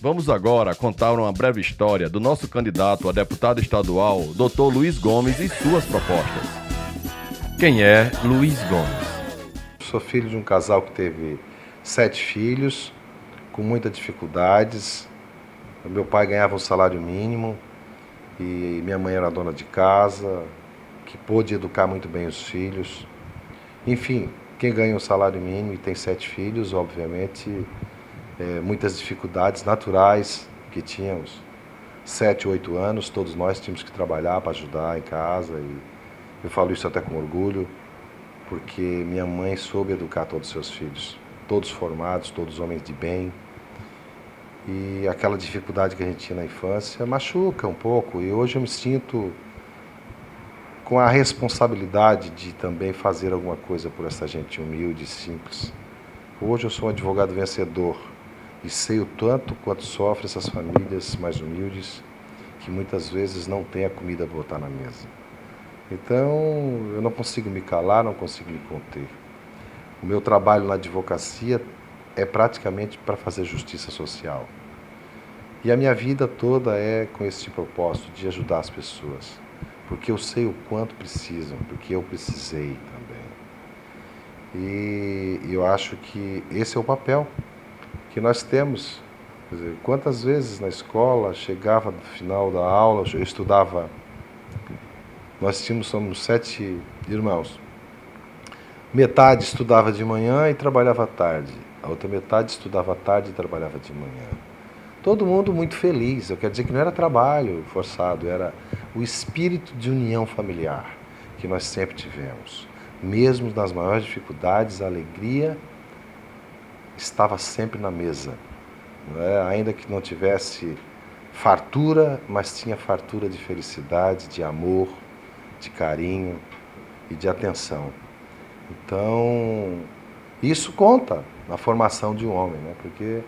Vamos agora contar uma breve história do nosso candidato a deputado estadual, Dr. Luiz Gomes, e suas propostas. Quem é Luiz Gomes? Sou filho de um casal que teve 7 filhos, com muitas dificuldades. Meu pai ganhava um salário mínimo e minha mãe era dona de casa, que pôde educar muito bem os filhos. Enfim, quem ganha um salário mínimo e tem 7 filhos, obviamente, muitas dificuldades naturais que tínhamos. 7, 8 anos, todos nós tínhamos que trabalhar para ajudar em casa. E eu falo isso até com orgulho, porque minha mãe soube educar todos os seus filhos, todos formados, todos homens de bem. E aquela dificuldade que a gente tinha na infância machuca um pouco. E hoje eu me sinto com a responsabilidade de também fazer alguma coisa por essa gente humilde e simples. Hoje eu sou um advogado vencedor e sei o tanto quanto sofrem essas famílias mais humildes que muitas vezes não têm a comida para botar na mesa. Então eu não consigo me calar, não consigo me conter. O meu trabalho na advocacia é praticamente para fazer justiça social. E a minha vida toda é com esse propósito de ajudar as pessoas, porque eu sei o quanto precisam, porque eu precisei também. E eu acho que esse é o papel que nós temos. Quer dizer, quantas vezes na escola chegava no final da aula, eu estudava, somos 7 irmãos. Metade estudava de manhã e trabalhava à tarde. A outra metade estudava à tarde e trabalhava de manhã. Todo mundo muito feliz. Eu quero dizer que não era trabalho forçado, era o espírito de união familiar que nós sempre tivemos. Mesmo nas maiores dificuldades, a alegria estava sempre na mesa. Não é? Ainda que não tivesse fartura, mas tinha fartura de felicidade, de amor, de carinho e de atenção. Então, isso conta na formação de um homem, né? Porque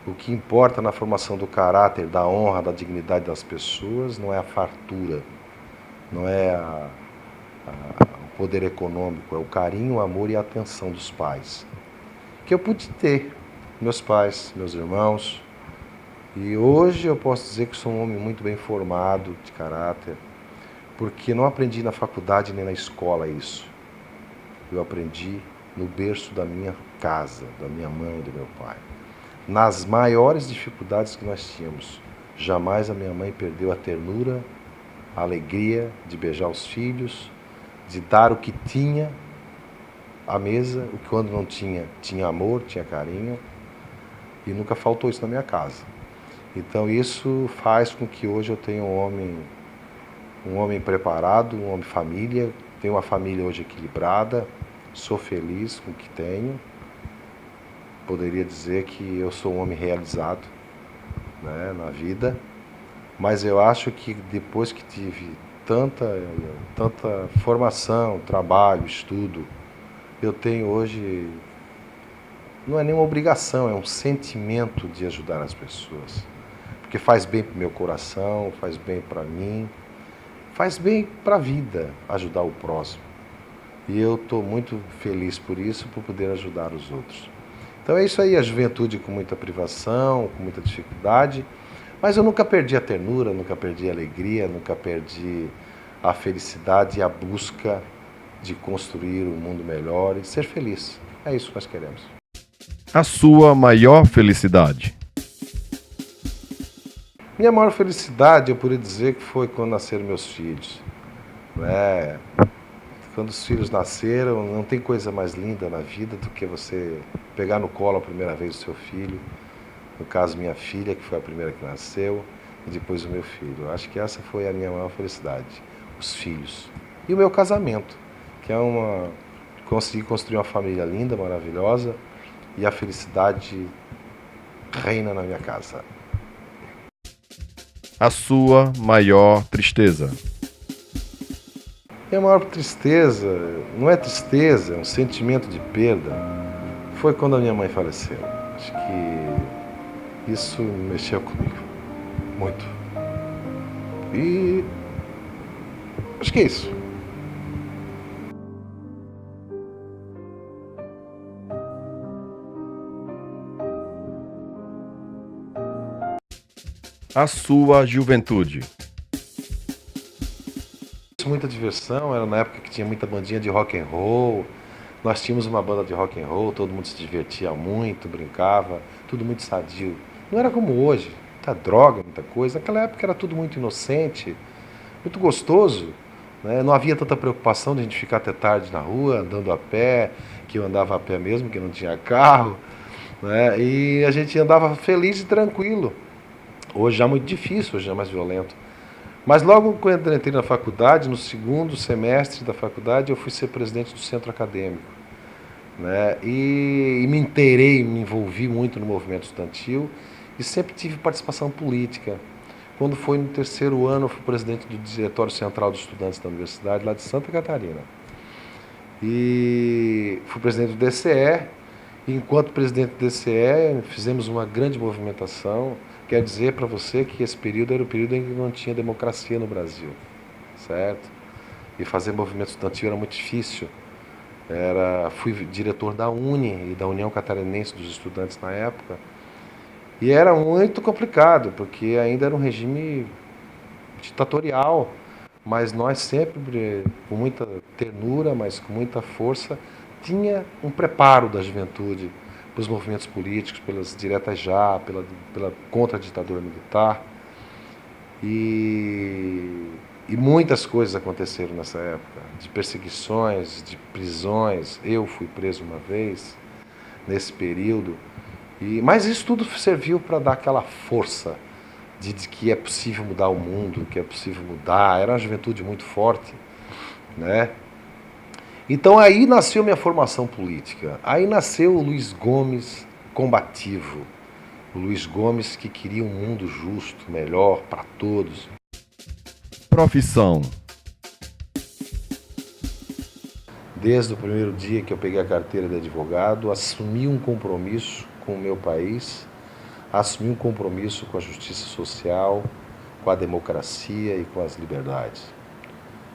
o que importa na formação do caráter, da honra, da dignidade das pessoas não é a fartura, não é o poder econômico, é o carinho, o amor e a atenção dos pais. Que eu pude ter, meus pais, meus irmãos. E hoje eu posso dizer que sou um homem muito bem formado de caráter, porque não aprendi na faculdade nem na escola isso. Eu aprendi no berço da minha casa, da minha mãe e do meu pai. Nas maiores dificuldades que nós tínhamos, jamais a minha mãe perdeu a ternura, a alegria de beijar os filhos, de dar o que tinha à mesa, o que quando não tinha, tinha amor, tinha carinho, e nunca faltou isso na minha casa. Então isso faz com que hoje eu tenha um homem preparado, um homem família, tenho uma família hoje equilibrada, sou feliz com o que tenho. Poderia dizer que eu sou um homem realizado, né, na vida, mas eu acho que depois que tive tanta formação, trabalho, estudo, eu tenho hoje, não é nenhuma obrigação, é um sentimento de ajudar as pessoas, porque faz bem para o meu coração, faz bem para mim, faz bem para a vida ajudar o próximo. E eu estou muito feliz por isso, por poder ajudar os outros. Então é isso aí, a juventude com muita privação, com muita dificuldade, mas eu nunca perdi a ternura, nunca perdi a alegria, nunca perdi a felicidade e a busca de construir um mundo melhor e ser feliz. É isso que nós queremos. A sua maior felicidade? Minha maior felicidade, eu poderia dizer que foi quando nasceram meus filhos, né? Quando os filhos nasceram, não tem coisa mais linda na vida do que você pegar no colo a primeira vez o seu filho. No caso, minha filha, que foi a primeira que nasceu, e depois o meu filho. Eu acho que essa foi a minha maior felicidade, os filhos. E o meu casamento, que é consegui construir uma família linda, maravilhosa, e a felicidade reina na minha casa. A sua maior tristeza? Minha maior tristeza, não é tristeza, é um sentimento de perda, foi quando a minha mãe faleceu. Acho que isso mexeu comigo muito. E acho que é isso. A sua juventude. Muita diversão, era na época que tinha muita bandinha de rock and roll. Nós tínhamos uma banda de rock and roll, todo mundo se divertia muito, brincava, tudo muito sadio. Não era como hoje, muita droga, muita coisa. Naquela época era tudo muito inocente, muito gostoso, né? Não havia tanta preocupação de a gente ficar até tarde na rua, andando a pé, que eu andava a pé mesmo, que não tinha carro, né? E a gente andava feliz e tranquilo. Hoje já é muito difícil, hoje já é mais violento. Mas logo quando eu entrei na faculdade, no segundo semestre da faculdade, eu fui ser presidente do centro acadêmico, né? E me inteirei, me envolvi muito no movimento estudantil e sempre tive participação política. Quando foi no terceiro ano, eu fui presidente do Diretório Central dos Estudantes da Universidade, lá de Santa Catarina. E fui presidente do DCE, e enquanto presidente do DCE, fizemos uma grande movimentação. Quer dizer para você que esse período era o período em que não tinha democracia no Brasil, certo? E fazer movimento estudantil era muito difícil. Fui diretor da UNE e da União Catarinense dos Estudantes na época. E era muito complicado, porque ainda era um regime ditatorial, mas nós sempre, com muita ternura, mas com muita força, tinha um preparo da juventude para os movimentos políticos, pelas diretas já, pela contra a ditadura militar. E muitas coisas aconteceram nessa época, de perseguições, de prisões. Eu fui preso uma vez, nesse período. Mas isso tudo serviu para dar aquela força de que é possível mudar o mundo, que é possível mudar. Era uma juventude muito forte, né? Então aí nasceu minha formação política. Aí nasceu o Luiz Gomes combativo. O Luiz Gomes que queria um mundo justo, melhor para todos. Profissão. Desde o primeiro dia que eu peguei a carteira de advogado, assumi um compromisso com o meu país, assumi um compromisso com a justiça social, com a democracia e com as liberdades,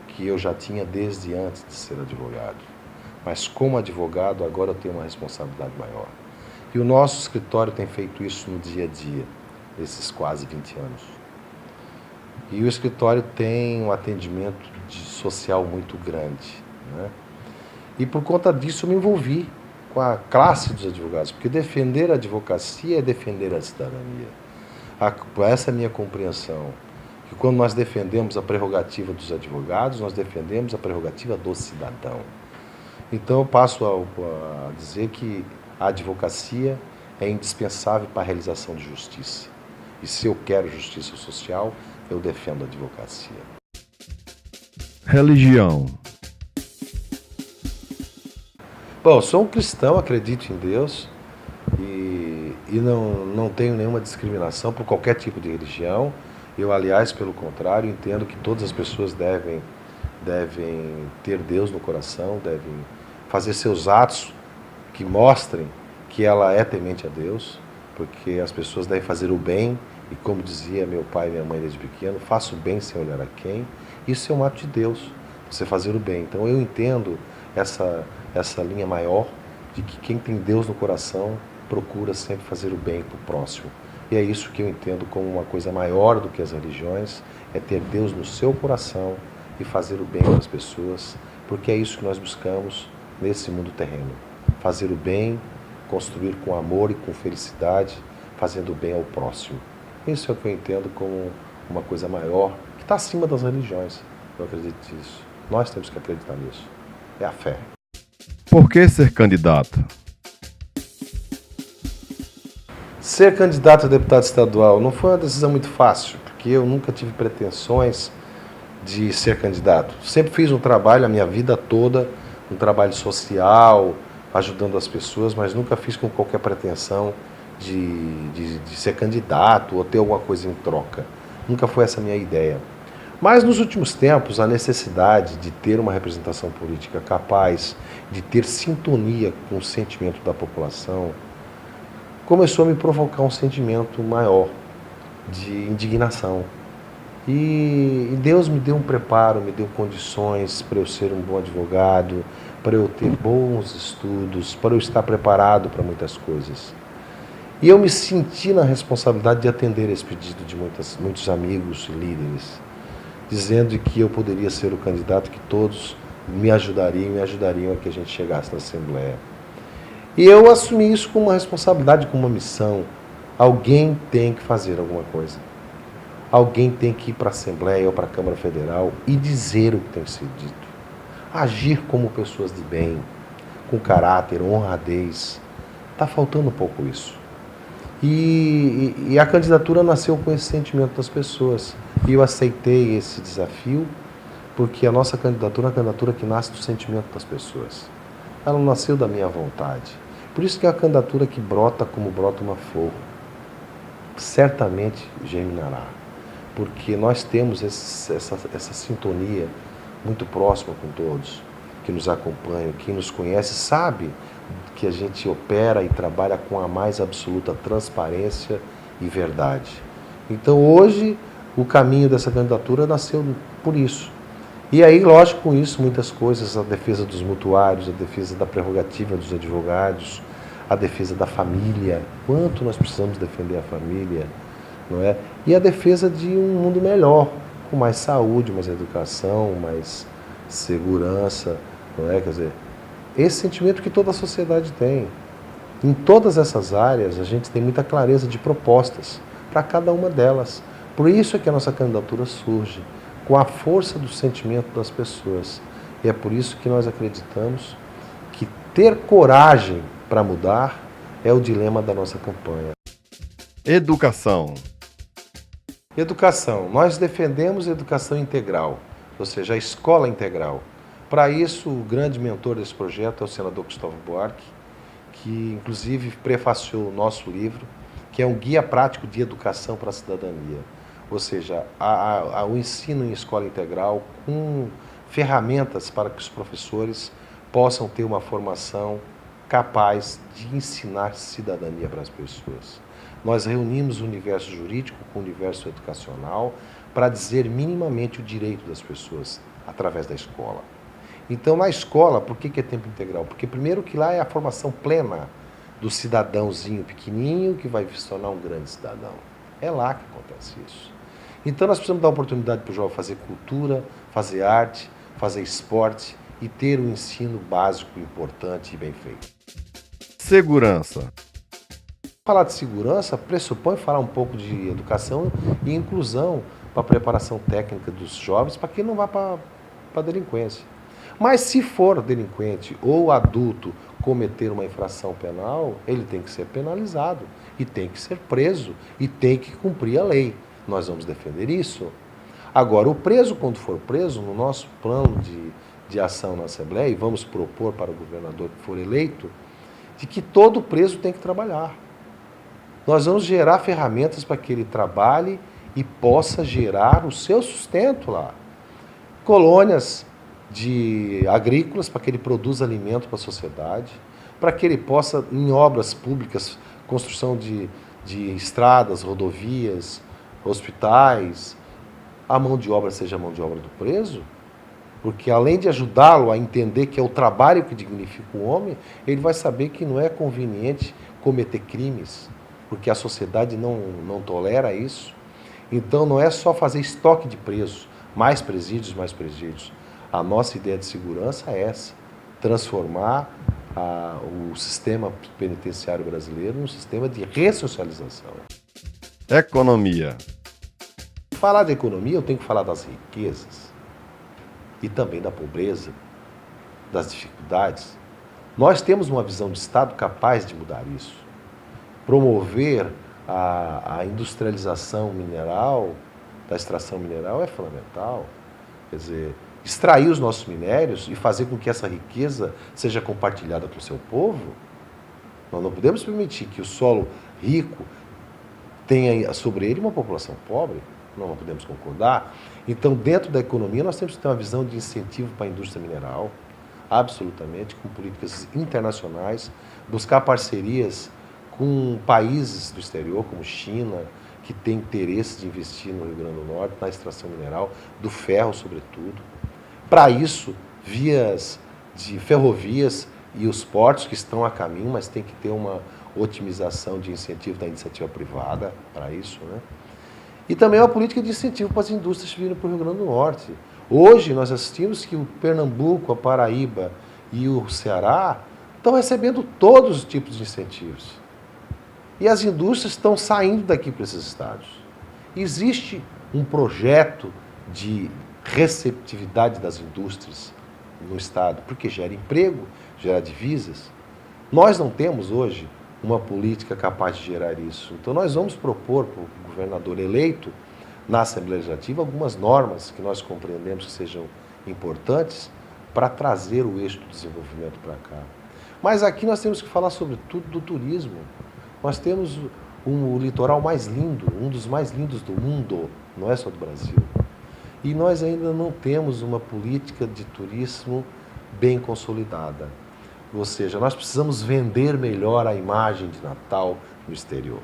que eu já tinha desde antes de ser advogado. Mas como advogado, agora eu tenho uma responsabilidade maior. E o nosso escritório tem feito isso no dia a dia, esses quase 20 anos. E o escritório tem um atendimento social muito grande, né? E por conta disso eu me envolvi com a classe dos advogados, porque defender a advocacia é defender a cidadania. Essa é a minha compreensão. Que quando nós defendemos a prerrogativa dos advogados, nós defendemos a prerrogativa do cidadão. Então eu passo a dizer que a advocacia é indispensável para a realização de justiça. E se eu quero justiça social, eu defendo a advocacia. Religião. Bom, eu sou um cristão, acredito em Deus e não tenho nenhuma discriminação por qualquer tipo de religião. Eu, aliás, pelo contrário, entendo que todas as pessoas devem ter Deus no coração, devem fazer seus atos que mostrem que ela é temente a Deus, porque as pessoas devem fazer o bem, e como dizia meu pai e minha mãe desde pequeno, faça o bem sem olhar a quem. Isso é um ato de Deus, você fazer o bem. Então eu entendo essa linha maior de que quem tem Deus no coração procura sempre fazer o bem para o próximo. E é isso que eu entendo como uma coisa maior do que as religiões, é ter Deus no seu coração e fazer o bem para as pessoas, porque é isso que nós buscamos nesse mundo terreno. Fazer o bem, construir com amor e com felicidade, fazendo o bem ao próximo. Isso é o que eu entendo como uma coisa maior, que está acima das religiões. Eu acredito nisso. Nós temos que acreditar nisso. É a fé. Por que ser candidato? Ser candidato a deputado estadual não foi uma decisão muito fácil, porque eu nunca tive pretensões de ser candidato. Sempre fiz um trabalho a minha vida toda, um trabalho social, ajudando as pessoas, mas nunca fiz com qualquer pretensão de ser candidato ou ter alguma coisa em troca. Nunca foi essa a minha ideia. Mas nos últimos tempos, a necessidade de ter uma representação política capaz de ter sintonia com o sentimento da população começou a me provocar um sentimento maior de indignação. E Deus me deu um preparo, me deu condições para eu ser um bom advogado, para eu ter bons estudos, para eu estar preparado para muitas coisas. E eu me senti na responsabilidade de atender esse pedido de muitos amigos e líderes, dizendo que eu poderia ser o candidato que todos me ajudariam a que a gente chegasse na Assembleia. E eu assumi isso como uma responsabilidade, como uma missão. Alguém tem que fazer alguma coisa. Alguém tem que ir para a Assembleia ou para a Câmara Federal e dizer o que tem que ser dito. Agir como pessoas de bem, com caráter, honradez. Está faltando um pouco isso. E a candidatura nasceu com esse sentimento das pessoas. E eu aceitei esse desafio porque a nossa candidatura é uma candidatura que nasce do sentimento das pessoas. Ela não nasceu da minha vontade. Por isso que é a candidatura que brota como brota uma flor. Certamente germinará. Porque nós temos essa sintonia muito próxima com todos que nos acompanham, quem nos conhece sabe que a gente opera e trabalha com a mais absoluta transparência e verdade. Então hoje o caminho dessa candidatura nasceu por isso. E aí, lógico, com isso muitas coisas, a defesa dos mutuários, a defesa da prerrogativa dos advogados, a defesa da família, quanto nós precisamos defender a família, não é? E a defesa de um mundo melhor, com mais saúde, mais educação, mais segurança, não é? Quer dizer, esse sentimento que toda a sociedade tem. Em todas essas áreas, a gente tem muita clareza de propostas para cada uma delas. Por isso é que a nossa candidatura surge, com a força do sentimento das pessoas. E é por isso que nós acreditamos que ter coragem para mudar é o dilema da nossa campanha. Educação. Educação. Nós defendemos educação integral, ou seja, a escola integral. Para isso, o grande mentor desse projeto é o senador Cristóvão Buarque, que inclusive prefaciou o nosso livro, que é um guia prático de educação para a cidadania. Ou seja, o ensino em escola integral com ferramentas para que os professores possam ter uma formação capaz de ensinar cidadania para as pessoas. Nós reunimos o universo jurídico com o universo educacional para dizer minimamente o direito das pessoas através da escola. Então, na escola, por que é tempo integral? Porque primeiro que lá é a formação plena do cidadãozinho pequenininho que vai se tornar um grande cidadão. É lá que acontece isso. Então, nós precisamos dar oportunidade para o jovem fazer cultura, fazer arte, fazer esporte e ter um ensino básico importante e bem feito. Segurança. Falar de segurança pressupõe falar um pouco de educação e inclusão para a preparação técnica dos jovens para que não vá para a delinquência. Mas se for delinquente ou adulto cometer uma infração penal, ele tem que ser penalizado e tem que ser preso e tem que cumprir a lei. Nós vamos defender isso. Agora, o preso, quando for preso, no nosso plano de ação na Assembleia, e vamos propor para o governador que for eleito, de que todo preso tem que trabalhar. Nós vamos gerar ferramentas para que ele trabalhe e possa gerar o seu sustento lá. Colônias agrícolas para que ele produza alimento para a sociedade, para que ele possa, em obras públicas, construção de estradas, rodovias, hospitais, a mão de obra seja a mão de obra do preso, porque além de ajudá-lo a entender que é o trabalho que dignifica o homem, ele vai saber que não é conveniente cometer crimes, porque a sociedade não tolera isso. Então não é só fazer estoque de presos, mais presídios, mais presídios. A nossa ideia de segurança é essa, transformar o sistema penitenciário brasileiro num sistema de ressocialização. Economia. Falar de economia, eu tenho que falar das riquezas e também da pobreza, das dificuldades. Nós temos uma visão de Estado capaz de mudar isso. Promover a industrialização mineral, da extração mineral é fundamental. Quer dizer, extrair os nossos minérios e fazer com que essa riqueza seja compartilhada com o seu povo. Nós não podemos permitir que o solo rico tenha sobre ele uma população pobre. Nós não podemos concordar. Então, dentro da economia, nós temos que ter uma visão de incentivo para a indústria mineral, absolutamente, com políticas internacionais, buscar parcerias com países do exterior, como China, que tem interesse de investir no Rio Grande do Norte, na extração mineral, do ferro, sobretudo. Para isso, vias de ferrovias e os portos que estão a caminho, mas tem que ter otimização de incentivo da iniciativa privada para isso, né? E também uma política de incentivo para as indústrias que virem para o Rio Grande do Norte. Hoje nós assistimos que o Pernambuco, a Paraíba e o Ceará estão recebendo todos os tipos de incentivos. E as indústrias estão saindo daqui para esses estados. Existe um projeto de receptividade das indústrias no estado, porque gera emprego, gera divisas. Nós não temos hoje uma política capaz de gerar isso. Então nós vamos propor para o governador eleito, na Assembleia Legislativa, algumas normas que nós compreendemos que sejam importantes para trazer o eixo do desenvolvimento para cá. Mas aqui nós temos que falar sobretudo do turismo. Nós temos o litoral mais lindo, um dos mais lindos do mundo, não é só do Brasil. E nós ainda não temos uma política de turismo bem consolidada. Ou seja, nós precisamos vender melhor a imagem de Natal no exterior.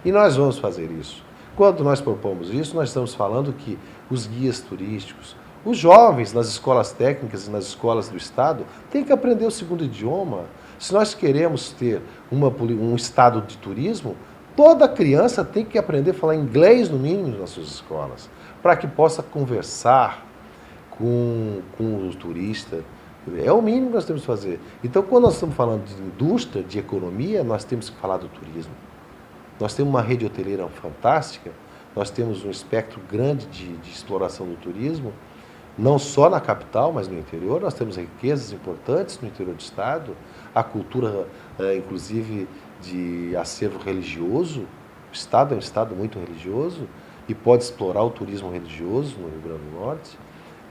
E nós vamos fazer isso. Quando nós propomos isso, nós estamos falando que os guias turísticos, os jovens nas escolas técnicas e nas escolas do Estado têm que aprender o segundo idioma. Se nós queremos ter um estado de turismo, toda criança tem que aprender a falar inglês, no mínimo, nas suas escolas, para que possa conversar com o turista. É o mínimo que nós temos que fazer. Então, quando nós estamos falando de indústria, de economia, nós temos que falar do turismo. Nós temos uma rede hoteleira fantástica, nós temos um espectro grande de exploração do turismo, não só na capital, mas no interior. Nós temos riquezas importantes no interior do estado, a cultura, inclusive, de acervo religioso. O estado é um estado muito religioso e pode explorar o turismo religioso no Rio Grande do Norte.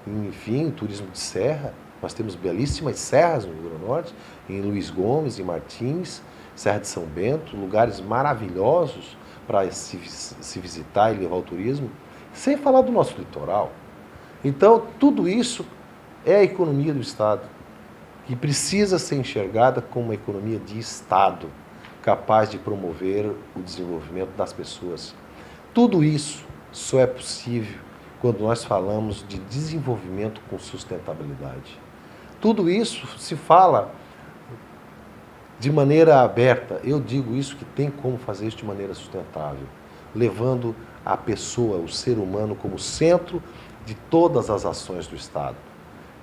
Enfim, o turismo de serra. Nós temos belíssimas serras no Rio Grande do Norte, em Luiz Gomes, em Martins, Serra de São Bento, lugares maravilhosos para se visitar e levar o turismo, sem falar do nosso litoral. Então, tudo isso é a economia do Estado, que precisa ser enxergada como uma economia de Estado, capaz de promover o desenvolvimento das pessoas. Tudo isso só é possível quando nós falamos de desenvolvimento com sustentabilidade. Tudo isso se fala de maneira aberta. Eu digo isso que tem como fazer isso de maneira sustentável, levando a pessoa, o ser humano, como centro de todas as ações do Estado.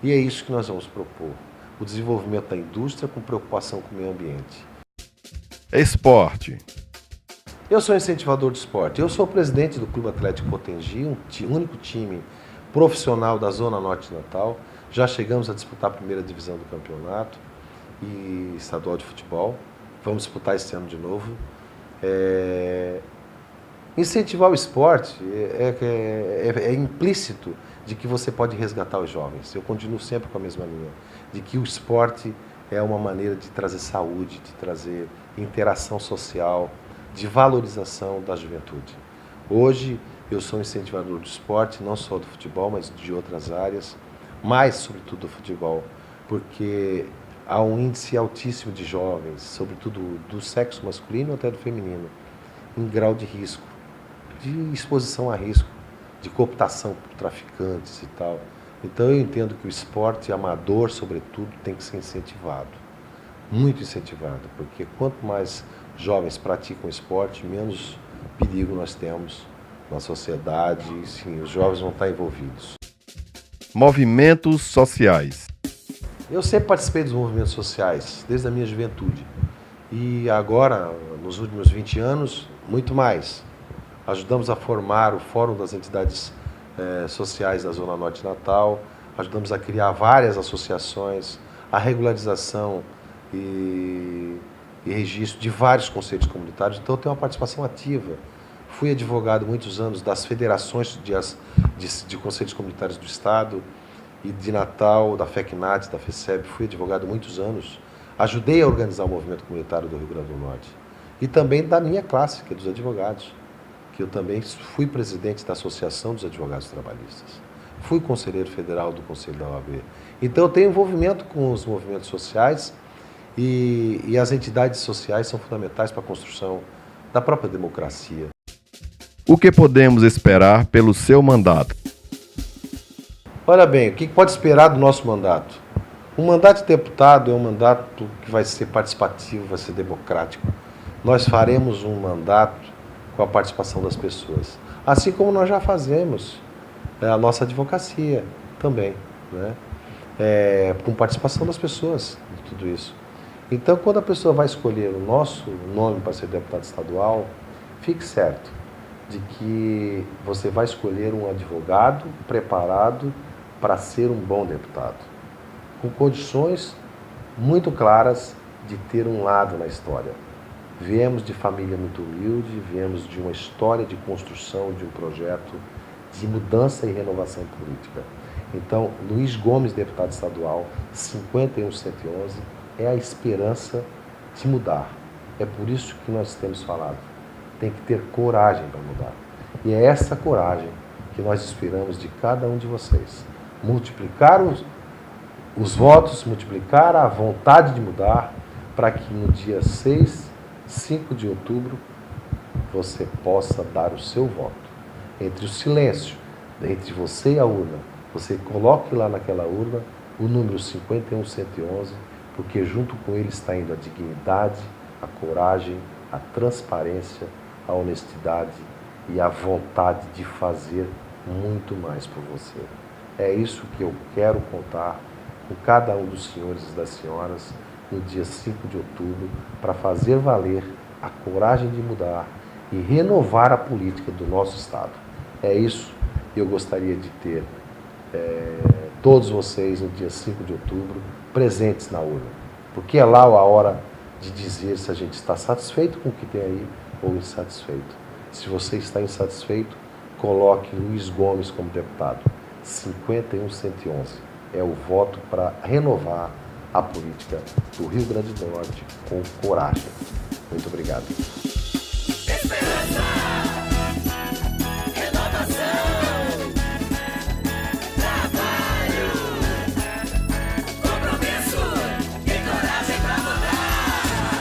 E é isso que nós vamos propor, o desenvolvimento da indústria com preocupação com o meio ambiente. Esporte. Eu sou incentivador de esporte. Eu sou presidente do Clube Atlético Potengi, um único time profissional da Zona Norte de Natal. Já chegamos a disputar a primeira divisão do campeonato e estadual de futebol. Vamos disputar esse ano de novo. Incentivar o esporte é implícito de que você pode resgatar os jovens. Eu continuo sempre com a mesma linha, de que o esporte é uma maneira de trazer saúde, de trazer interação social, de valorização da juventude. Hoje eu sou incentivador do esporte, não só do futebol, mas de outras áreas, mais sobretudo do futebol, porque há um índice altíssimo de jovens, sobretudo do sexo masculino até do feminino, em grau de risco, de exposição a risco, de cooptação por traficantes e tal. Então eu entendo que o esporte amador, sobretudo, tem que ser incentivado, muito incentivado, porque quanto mais jovens praticam esporte, menos perigo nós temos na sociedade, e sim, os jovens vão estar envolvidos. Movimentos sociais. Eu sempre participei dos movimentos sociais, desde a minha juventude. E agora, nos últimos 20 anos, muito mais. Ajudamos a formar o Fórum das Entidades Sociais da Zona Norte de Natal, ajudamos a criar várias associações, a regularização e registro de vários conselhos comunitários. Então, eu tenho uma participação ativa. Fui advogado muitos anos das federações de conselhos comunitários do Estado e de Natal, da FECNAT, da FECEB. Fui advogado muitos anos. Ajudei a organizar o movimento comunitário do Rio Grande do Norte. E também da minha classe, que é dos advogados, que eu também fui presidente da Associação dos Advogados Trabalhistas. Fui conselheiro federal do Conselho da OAB. Então, eu tenho envolvimento com os movimentos sociais e as entidades sociais são fundamentais para a construção da própria democracia. O que podemos esperar pelo seu mandato? Olha bem, o que pode esperar do nosso mandato? Um mandato de deputado é um mandato que vai ser participativo, vai ser democrático. nós faremos um mandato com a participação das pessoas. Assim como nós já fazemos a nossa advocacia também, né? Com participação das pessoas de tudo isso. Então, quando a pessoa vai escolher o nosso nome para ser deputado estadual, fique certo de que você vai escolher um advogado preparado para ser um bom deputado, com condições muito claras de ter um lado na história. Viemos de família muito humilde, viemos de uma história de construção de um projeto de mudança e renovação política. Então, Luiz Gomes, deputado estadual, 51111, é a esperança de mudar. É por isso que nós temos falado. Tem que ter coragem para mudar. E é essa coragem que nós esperamos de cada um de vocês. Multiplicar os votos, multiplicar a vontade de mudar, para que no dia 5 de outubro, você possa dar o seu voto. Entre o silêncio, entre você e a urna, você coloque lá naquela urna o número 51111, porque junto com ele está indo a dignidade, a coragem, a transparência, a honestidade e a vontade de fazer muito mais por você. É isso que eu quero contar com cada um dos senhores e das senhoras no dia 5 de outubro, para fazer valer a coragem de mudar e renovar a política do nosso Estado. É isso que eu gostaria de ter todos vocês no dia 5 de outubro presentes na urna, porque é lá a hora de dizer se a gente está satisfeito com o que tem aí ou insatisfeito. Se você está insatisfeito, coloque Luiz Gomes como deputado. 51111 é o voto para renovar a política do Rio Grande do Norte com coragem. Muito obrigado.